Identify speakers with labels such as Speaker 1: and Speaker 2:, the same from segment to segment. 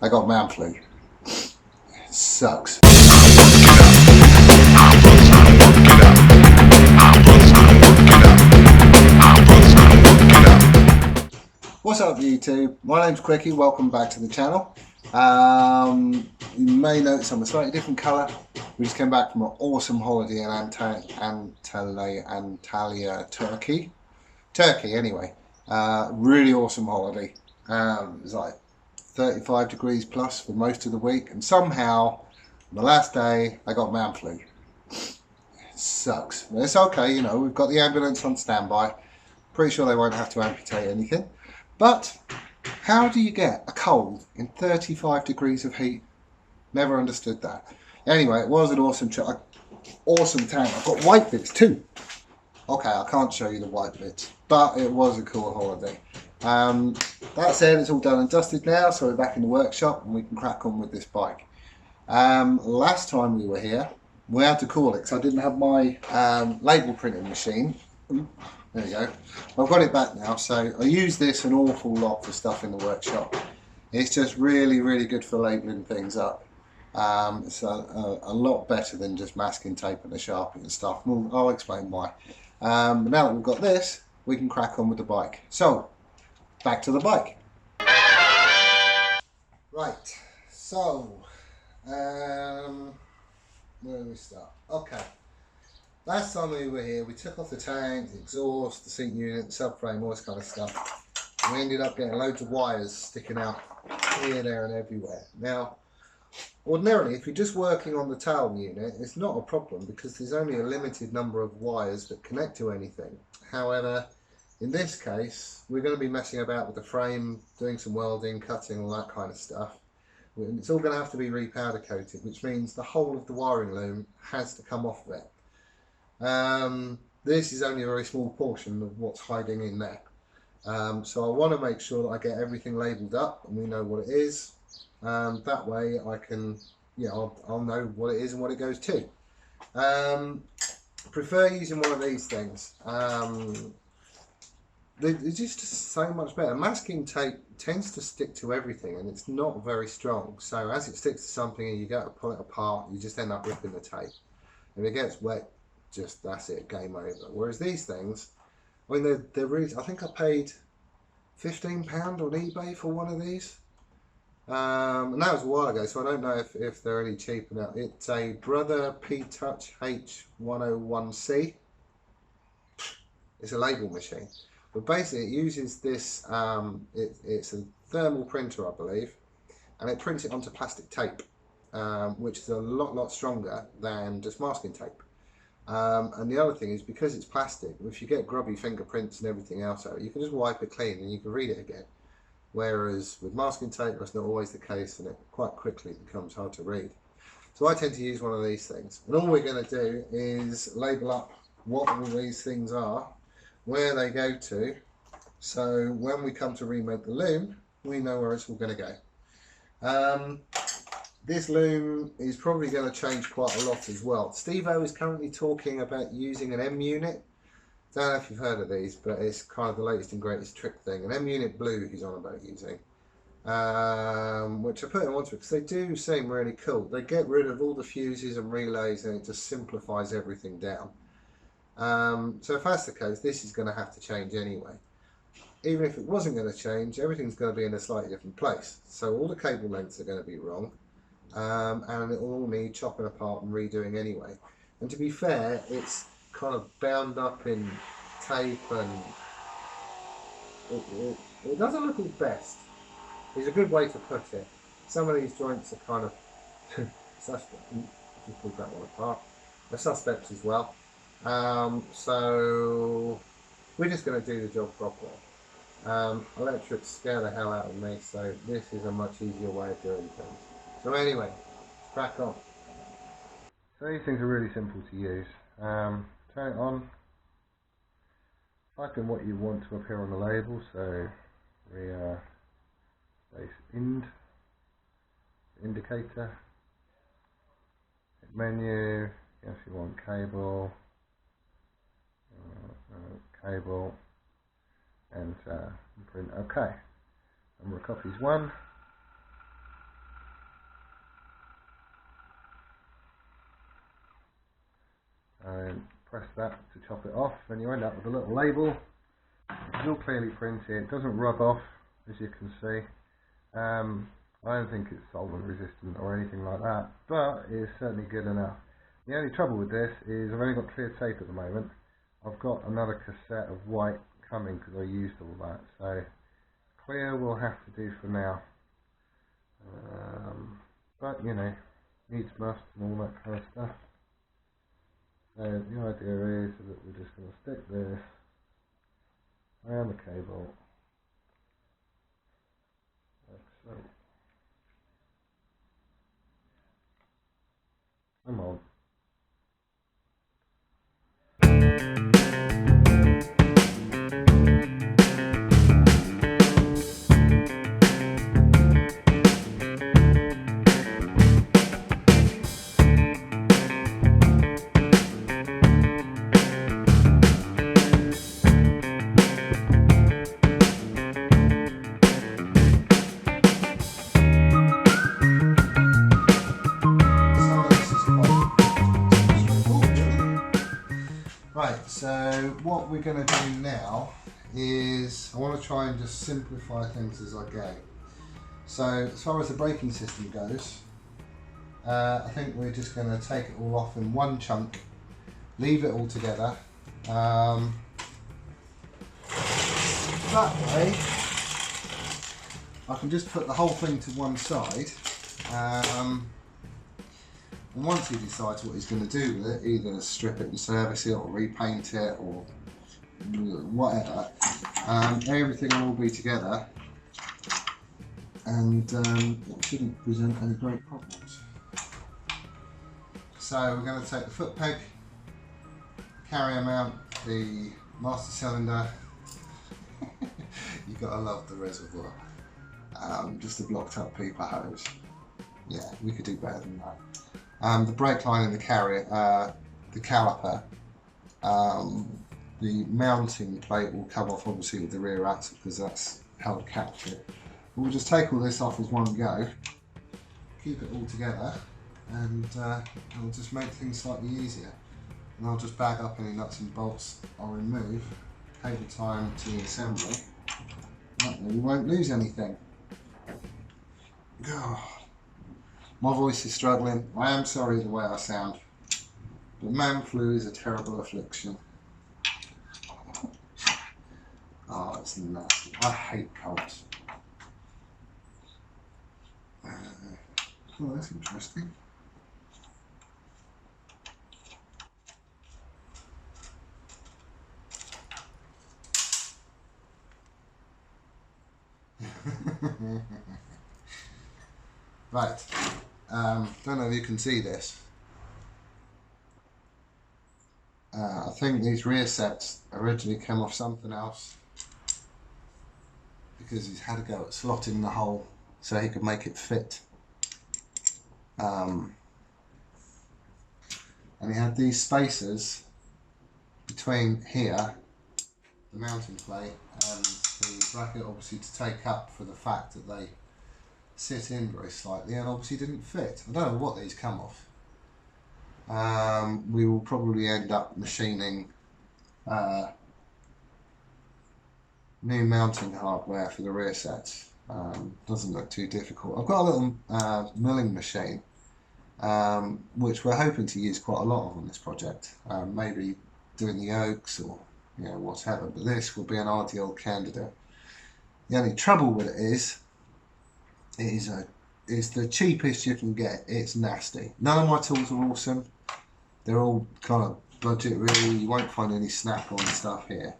Speaker 1: I got man flu. It sucks. What's up YouTube? My name's Quickie, welcome back to the channel. You may notice I'm a slightly different colour. We just came back from an awesome holiday in Antalya, Turkey. Anyway. Really awesome holiday. It was like 35 degrees plus for most of the week, and somehow on the last day I got man flu. It sucks. But it's okay, you know, we've got the ambulance on standby. Pretty sure they won't have to amputate anything. But how do you get a cold in 35 degrees of heat? Never understood that. Anyway, it was an awesome trip. Awesome town. I've got white bits too. Okay, I can't show you the white bits, but it was a cool holiday. That said, it's all done and dusted now, so we're back in the workshop and we can crack on with this bike. Last time we were here, we had to call it because I didn't have my label printing machine. There you go. I've got it back now, so I use this an awful lot for stuff in the workshop. It's just really, really good for labelling things up. It's a lot better than just masking tape and a Sharpie and stuff. I'll explain why. But now that we've got this, we can crack on with the bike. So, back to the bike. Right, so, where do we start? Okay. Last time we were here, we took off the tank, the exhaust, the seat unit, the subframe, all this kind of stuff. We ended up getting loads of wires sticking out here, there and everywhere. Now, ordinarily, if you're just working on the tail unit, it's not a problem because there's only a limited number of wires that connect to anything. However, in this case, we're going to be messing about with the frame, doing some welding, cutting, all that kind of stuff. It's all going to have to be repowder coated, which means the whole of the wiring loom has to come off of it. This is only a very small portion of what's hiding in there. So I want to make sure that I get everything labelled up and we know what it is. That way I can, I'll know what it is and what it goes to. Prefer using one of these things. It's just so much better. Masking tape tends to stick to everything and it's not very strong. So as it sticks to something and you go to pull it apart, you just end up ripping the tape. If it gets wet, just that's it, game over. Whereas these things, I mean, they're really, I think I paid £15 on eBay for one of these. And that was a while ago, so I don't know if they're any cheaper now. It's a Brother P-Touch H101C. It's a label machine. But basically it uses this, it's a thermal printer, I believe, and it prints it onto plastic tape, which is a lot stronger than just masking tape. And the other thing is, because it's plastic, if you get grubby fingerprints and everything else out, you can just wipe it clean and you can read it again. Whereas with masking tape, that's not always the case and it quite quickly becomes hard to read. So I tend to use one of these things. And all we're going to do is label up what all these things are, where they go to, so when we come to remake the loom, we know where it's all going to go. This loom is probably going to change quite a lot as well. Steve-O is currently talking about using an M unit. Don't know if you've heard of these, but it's kind of the latest and greatest trick thing. An M unit blue he's on about using, which I put in onto it because they do seem really cool. They get rid of all the fuses and relays and it just simplifies everything down. So if that's the case, this is going to have to change anyway. Even if it wasn't going to change, everything's going to be in a slightly different place. So all the cable lengths are going to be wrong. And it will all need chopping apart and redoing anyway. And to be fair, it's kind of bound up in tape and it doesn't look its best. It's a good way to put it. Some of these joints are kind of suspect. Just pulled that one apart. They're suspects as well. So we're just going to do the job properly. Electrics scare the hell out of me, so this is a much easier way of doing things. So anyway, let's crack on. So these things are really simple to use. Turn it on. Type in what you want to appear on the label. So rear space indicator. Hit menu. Yes, you want cable. Cable. Enter. Print. Okay. Number of copies 1. that to chop it off, then you end up with a little label. It's all clearly printed, it doesn't rub off, as you can see. I don't think it's solvent resistant or anything like that, but it's certainly good enough. The only trouble with this is I've only got clear tape at the moment. I've got another cassette of white coming because I used all that, so clear will have to do for now. But you know, needs must and all that kind of stuff. So the idea is that we're just going to stick this around the cable like so. Come on. Right, so what we're going to do now is I want to try and just simplify things as I go. So as far as the braking system goes, I think we're just going to take it all off in one chunk, leave it all together. That way I can just put the whole thing to one side. And once he decides what he's going to do with it, either strip it and service it or repaint it or whatever, everything will all be together and it shouldn't present any great problems. So we're going to take the foot peg, carrier mount, the master cylinder, you've got to love the reservoir, just a blocked up peeper hose. Yeah, we could do better than that. The brake line in the carrier, the caliper, the mounting plate will come off obviously with the rear axle because that's how to catch it. But we'll just take all this off as one go, keep it all together, and it'll just make things slightly easier. And I'll just bag up any nuts and bolts I'll remove, cable time to the assembly, that way we won't lose anything. God. My voice is struggling. I am sorry the way I sound, but man flu is a terrible affliction. Oh, it's nasty. I hate colds. Oh, that's interesting. Right. Don't know if you can see this. I think these rear sets originally came off something else because he's had to go at slotting the hole so he could make it fit. And he had these spacers between here, the mounting plate, and the bracket obviously to take up for the fact that they sit in very slightly and obviously didn't fit. I don't know what these come off. We will probably end up machining new mounting hardware for the rear sets. Doesn't look too difficult. I've got a little milling machine which we're hoping to use quite a lot of on this project. Maybe doing the oaks or whatever, but this will be an ideal candidate. The only trouble with it is it's the cheapest you can get. It's nasty. None of my tools are awesome. They're all kind of budget really. You won't find any snap-on stuff here.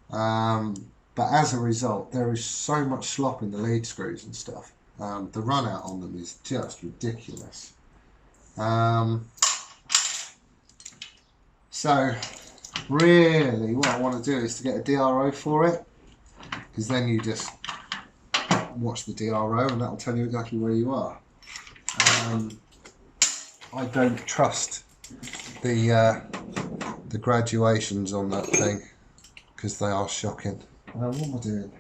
Speaker 1: But as a result, there is so much slop in the lead screws and stuff. The run out on them is just ridiculous. So really what I want to do is to get a DRO for it, because then you just watch the DRO and that'll tell you exactly where you are. I don't trust the graduations on that thing because they are shocking. What am I doing?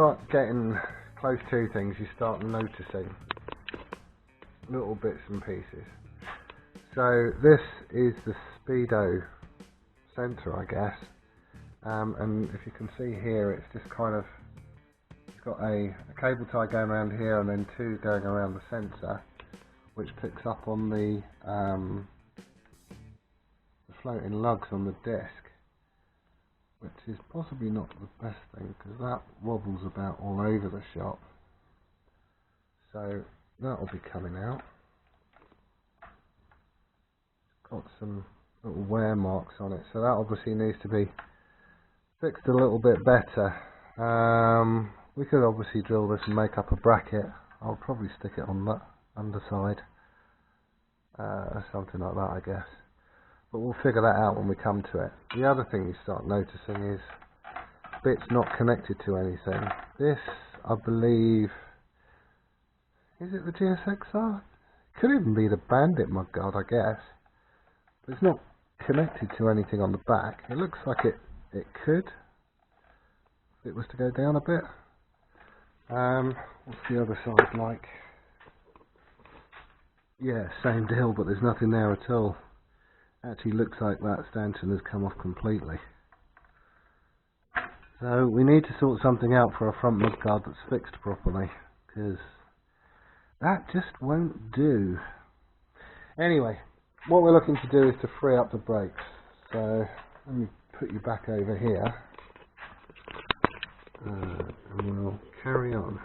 Speaker 1: start getting close to things, you start noticing little bits and pieces. So this is the speedo sensor, I guess, and if you can see here, it's just kind of, it's got a cable tie going around here and then two going around the sensor, which picks up on the floating lugs on the disc, which is possibly not the best thing because that wobbles about all over the shop. So that'll be coming out. Got some little wear marks on it, so that obviously needs to be fixed a little bit better. We could obviously drill this and make up a bracket. I'll probably stick it on that underside, something like that, I guess. But we'll figure that out when we come to it. The other thing you start noticing is bits not connected to anything. This, I believe, is it the GSXR? Could even be the Bandit mudguard, I guess. But it's not connected to anything on the back. It looks like it could, if it was to go down a bit. What's the other side like? Yeah, same deal, but there's nothing there at all. Actually looks like that stanchion has come off completely. So we need to sort something out for a front mudguard that's fixed properly, because that just won't do. Anyway, what we're looking to do is to free up the brakes. So let me put you back over here, and we'll carry on.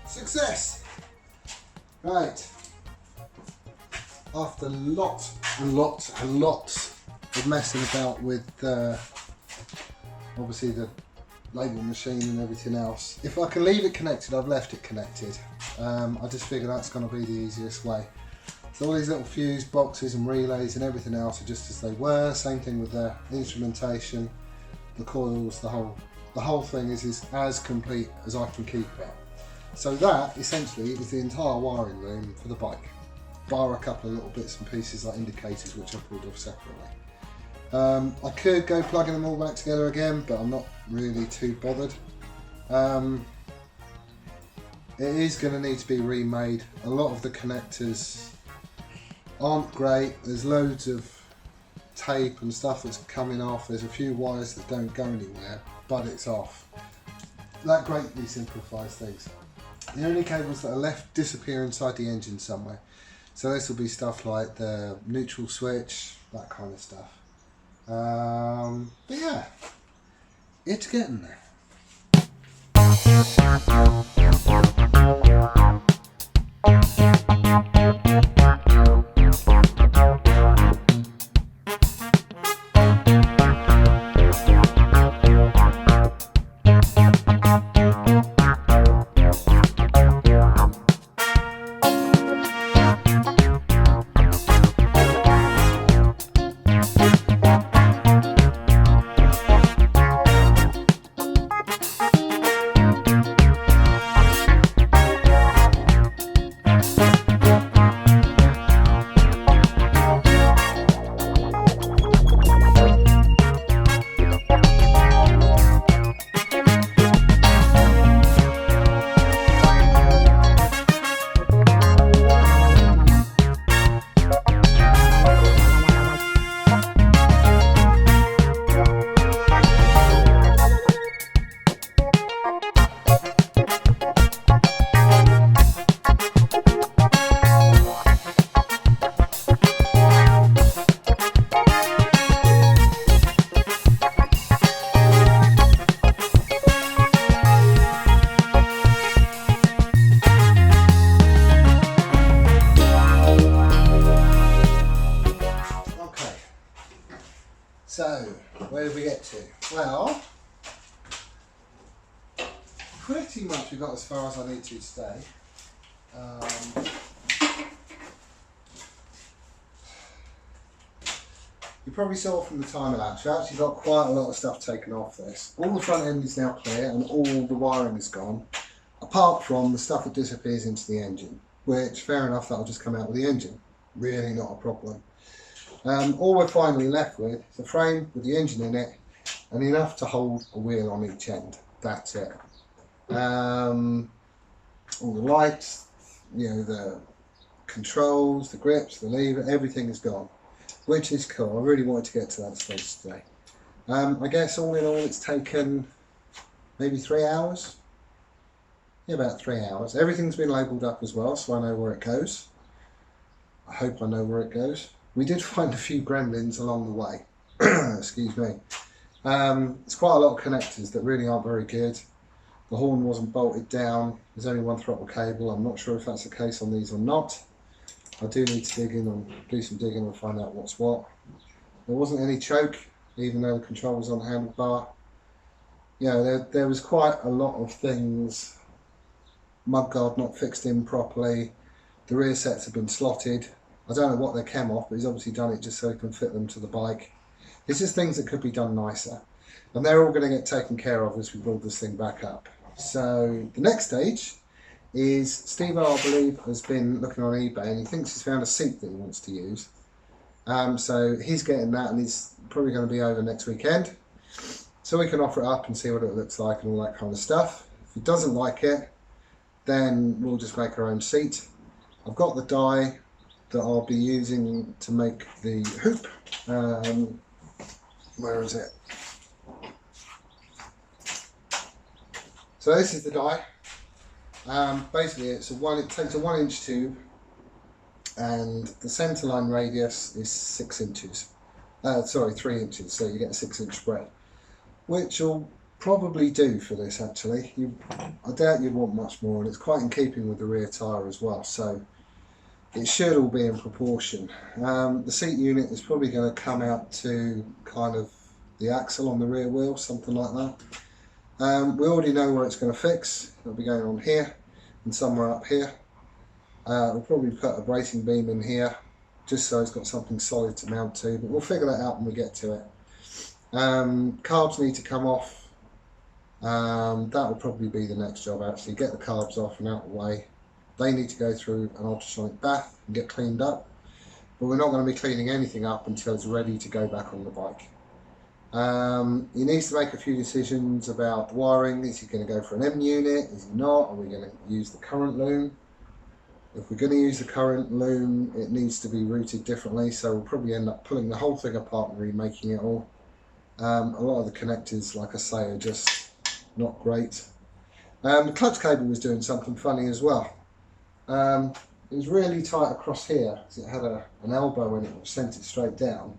Speaker 1: Success! Right. After lots of messing about with obviously the label machine and everything else, if I can leave it connected, I've left it connected. I just figure that's going to be the easiest way. So all these little fuse boxes and relays and everything else are just as they were. Same thing with the instrumentation, the coils, the whole thing is as complete as I can keep it. So that essentially is the entire wiring room for the bike, bar a couple of little bits and pieces like indicators which I pulled off separately. I could go plugging them all back together again, but I'm not really too bothered. It is going to need to be remade. A lot of the connectors aren't great. There's loads of tape and stuff that's coming off. There's a few wires that don't go anywhere, but it's off. That greatly simplifies things. The only cables that are left disappear inside the engine somewhere. So this will be stuff like the neutral switch, that kind of stuff. But yeah, it's getting there. So, where did we get to? Well, pretty much we got as far as I need to today. You probably saw from the time lapse, we actually got quite a lot of stuff taken off this. All the front end is now clear and all the wiring is gone, apart from the stuff that disappears into the engine, which, fair enough, that'll just come out with the engine. Really not a problem. All we're finally left with is a frame with the engine in it and enough to hold a wheel on each end. That's it. All the lights, you know, the controls, the grips, the lever, everything is gone, which is cool. I really wanted to get to that stage today. I guess all in all it's taken maybe 3 hours. Yeah, about 3 hours. Everything's been labelled up as well, so I know where it goes. I hope I know where it goes. We did find a few gremlins along the way. Excuse me. It's quite a lot of connectors that really aren't very good. The horn wasn't bolted down. There's only one throttle cable. I'm not sure if that's the case on these or not. I do need to dig in and do some digging and find out what's what. There wasn't any choke, even though the control was on the handlebar. You know, there was quite a lot of things. Mudguard not fixed in properly. The rear sets have been slotted. I don't know what they came off, but he's obviously done it just so he can fit them to the bike. It's just things that could be done nicer. And they're all going to get taken care of as we build this thing back up. So the next stage is Steve, I believe, has been looking on eBay and he thinks he's found a seat that he wants to use. So he's getting that and he's probably going to be over next weekend. So we can offer it up and see what it looks like and all that kind of stuff. If he doesn't like it, then we'll just make our own seat. I've got the die that I'll be using to make the hoop. Where is it? So this is the die. Basically, it takes a 1 inch tube, and the centre line radius is 6 inches. 3 inches. So you get a 6 inch spread, which will probably do for this. Actually, I doubt you'd want much more, and it's quite in keeping with the rear tyre as well. So it should all be in proportion. The seat unit is probably going to come out to kind of the axle on the rear wheel, something like that. We already know where it's going to fix. It'll be going on here and somewhere up here. We'll probably put a bracing beam in here just so it's got something solid to mount to, but we'll figure that out when we get to it. Carbs need to come off. That will probably be the next job, actually. Get the carbs off and out of the way. They need to go through an ultrasonic bath and get cleaned up, but we're not going to be cleaning anything up until it's ready to go back on the bike. He needs to make a few decisions about the wiring. Is he going to go for an M unit? Is he not? Are we going to use the current loom? If we're going to use the current loom, it needs to be routed differently, so we'll probably end up pulling the whole thing apart and remaking it all. A lot of the connectors, like I say, are just not great. The clutch cable was doing something funny as well. It was really tight across here because it had an elbow and it sent it straight down.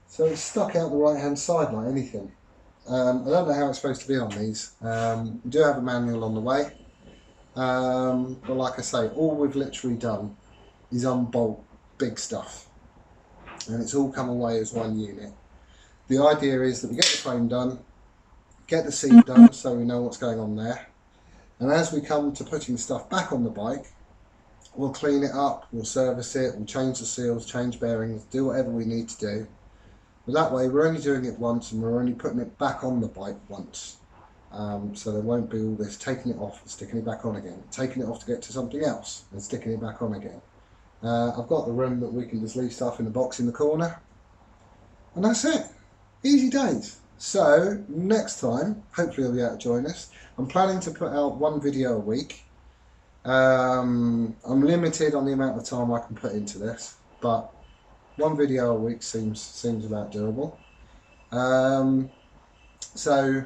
Speaker 1: So it's stuck out the right hand side like anything. I don't know how it's supposed to be on these. We do have a manual on the way. But like I say, all we've literally done is unbolt big stuff. And it's all come away as one unit. The idea is that we get the frame done, get the seat done so we know what's going on there. And as we come to putting stuff back on the bike, we'll clean it up, we'll service it, we'll change the seals, change bearings, do whatever we need to do. But that way we're only doing it once and we're only putting it back on the bike once. So there won't be all this taking it off and sticking it back on again, taking it off to get to something else and sticking it back on again. I've got the room that we can just leave stuff in the box in the corner. And that's it. Easy days. So next time, hopefully you'll be able to join us. I'm planning to put out one video a week. I'm limited on the amount of time I can put into this, but one video a week seems about doable. So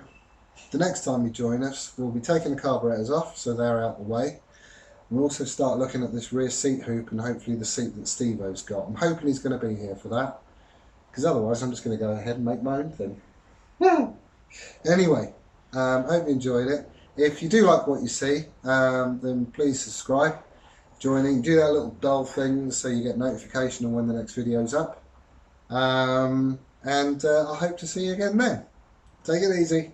Speaker 1: the next time you join us, we'll be taking the carburetors off, so they're out of the way. We'll also start looking at this rear seat hoop and hopefully the seat that Steve-O's got. I'm hoping he's going to be here for that, because otherwise I'm just going to go ahead and make my own thing. Anyway, hope you enjoyed it. If you do like what you see, then please subscribe, join in, do that little bell thing so you get notification on when the next video's up. And I hope to see you again then. Take it easy.